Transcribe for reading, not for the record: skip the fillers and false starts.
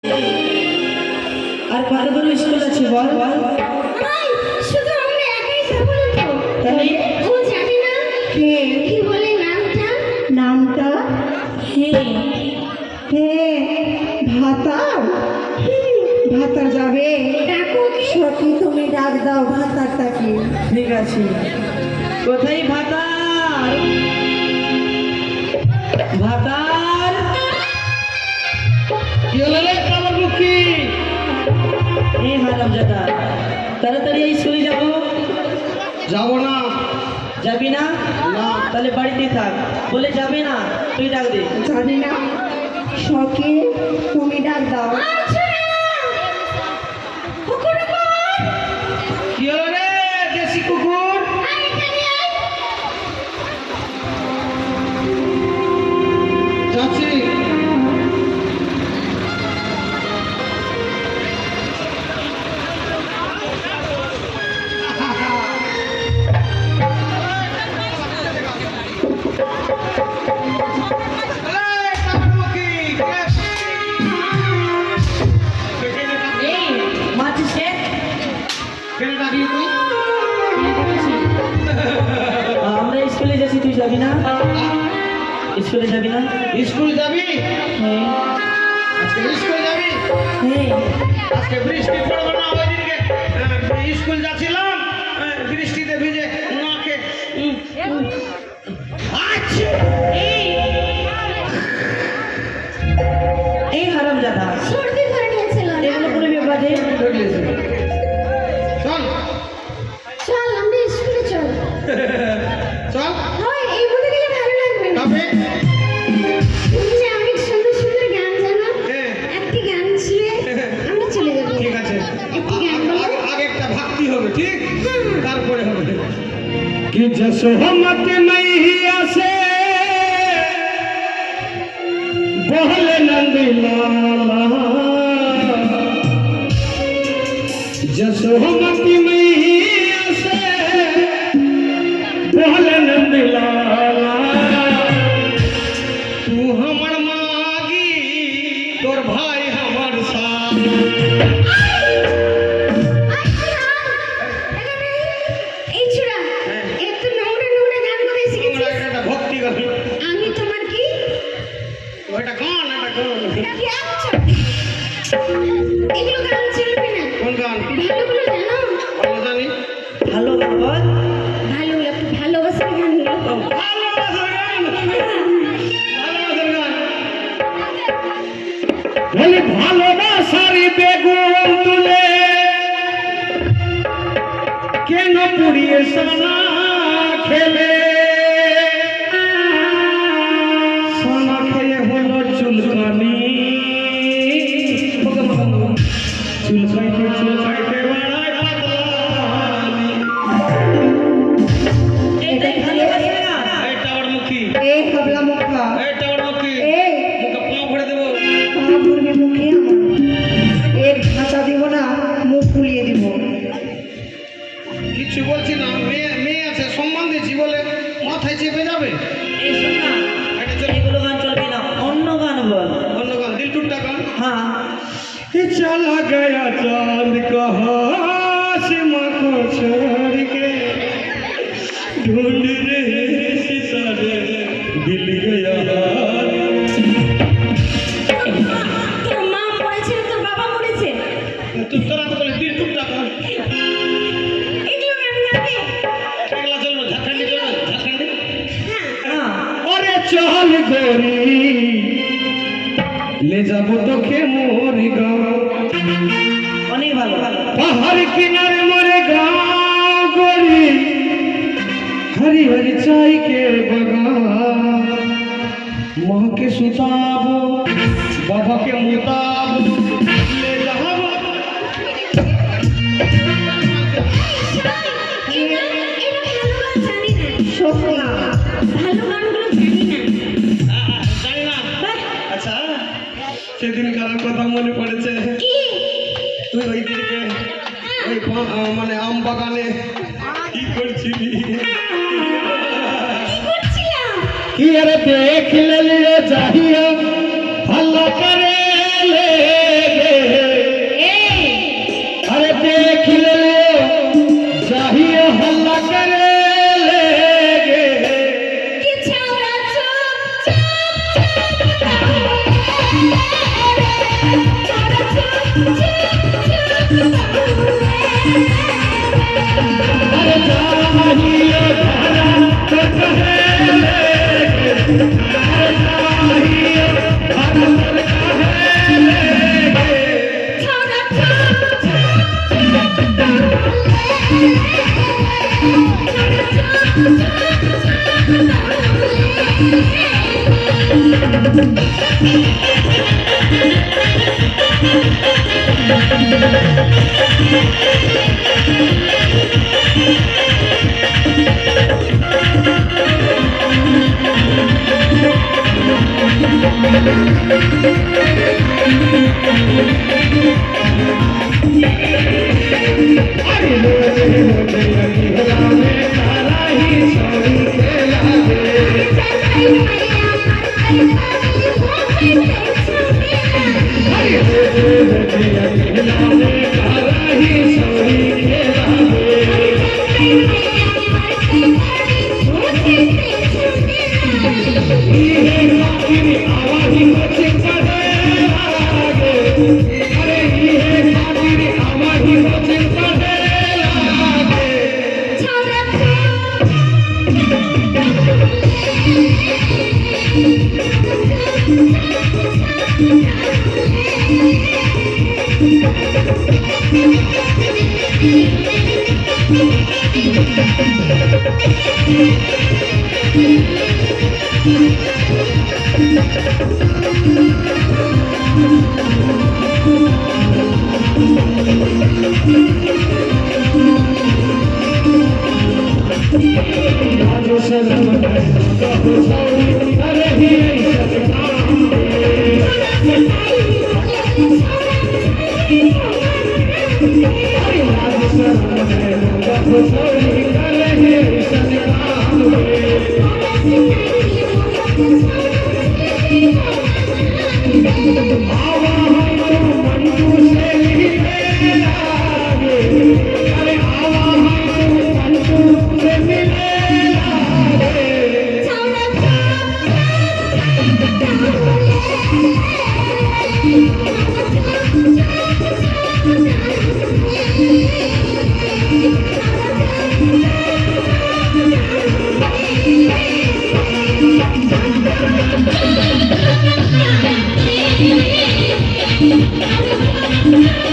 আর কতগুলো স্কুল আছে বল বল। শুধু আমরা একাই যাবো না তো। তাহলে ও জানি না কে কি বলে নামটা। নামটা? হ্যাঁ হ্যাঁ ভাতার। ভাতার যাবে? ডাকো কি? সখী তুমি ডাক দাও ভাতারটাকে। ঠিক আছে। কোথায় ভাতার? ভাতার কি হলো রে কামারমুখী? এই হারামজাদা, তাড়াতাড়ি এই স্কুলে যাবো। যাবো না। যাবি না? না। তাহলে বাড়িতেই থাক। বলে যাবে না, তুই ডাক দে। জানি না সখী তুমি ডাক দাও। কি হলো রে দেশি কুকুর? যাচ্ছি। এই কামারমুখী, এই মাছি সে কেন ডাকলি তুই? আমরা স্কুলে যাচ্ছি, তুই যাবি না? স্কুলে যাবি না? স্কুল যাবি? হ্যাঁ আজকে স্কুল যাবি? হ্যাঁ। আজকে বৃষ্টি পড়বে না? ওই দিনকে স্কুল যাচ্ছিলাম, বৃষ্টিতে ভিজে নাকে আচ্ছা। এই হারামজাদা, সর্দি ধরে নিয়েছিল না? এগুলো করে বিবাদে চল চল আমরা স্কুলে চল। চল হয় এই বলে গেলে ভালো লাগবে না। তবে তুমি যে অনেক সুন্দর সুন্দর গান জানো, হ্যাঁ। একটি গান ছিঁড়ে আমরা চলে যাবো। ঠিক আছে, একটি গান বলো। আগে একটা ভক্তি হবে, ঠিক হ্যাঁ। তারপরে হবে कि जसोमत नहीं आसे बोले नंदलाला जसोमती नहीं आसे बोले नंदलाला तू हमर मागी तोर भाई हमर साथ এই ছোড়া, এত নোংরা নোংরা গান করে শিখেছিস। একটা ভক্তি গান, আমি তোমার কি ওটা গান, একটা গান। কি আছো? এগুলো গান চলবে না। কোন গান? ভালোগুলো জানো? ভালো জানি। ভালো গান বল। ভালোগুলো, একটু ভালোবাসার গানগুলো। ভালোবাসার গান, ভালোবাসার গান। বলি ভালোবাসার বেগুন তুলে কেন পুড়িয়ে সানা খেলে, সানা খেলে হলো চুলকানি, চুলকাইতে বাড়ায় পাতলানি। এটাই ভালোবাসা না? এই টাওয়ার মুখী, এই হাবলা মুখা, এই টাওয়ার মুখী, এই মুখে পা ভরে দেবো। পা ভরবে মুখে আমার। এর ভাষা দিব না, মুখ ফুলিয়ে দিব। কিছু বলছি না, মেয়ে মেয়ে আছে, সম্মান দিচ্ছি বলে মাথায় চেপে যাবে। এই শোন না, এগুলো গান চলবে না, অন্য গান বল। অন্য গান, দিল টুকটা গান। হ্যাঁ चला गया चांद कहाँ आसमां को छोड़ के, ढूंढ रहे सितारे दिल गया हार। তোর মা মরেছে না তোর বাবা মরেছে? तू तोरा तो बोले दिल टुकटा गान, এগুলো গান গাবি? अगला चलो झारखंडी, चलो झारखंडी। হ্যাঁ। হ্যাঁ। अरे चल गोरी ले जाबो তোকে মোর গাঁও, অনেক ভালো। পাহাড় কিনারে মোরে গাঁও গোরি, हरी हरी चाय के बगान, माँ के सुताबो बाबा के मुताबो ले जाबो। এটা ভালো গান জানি না। সত্যি ভালো গানগুলো জানি না। জানি না? আচ্ছা, সেদিন কার কথা মনে পড়েছে? কি? তুই ওই দিকে ওই মানে আম বাগানে কি করছিলি? কি করছিলাম? কি আরে দেখ লে যাহিয়া হল্লা করে লে Thank you.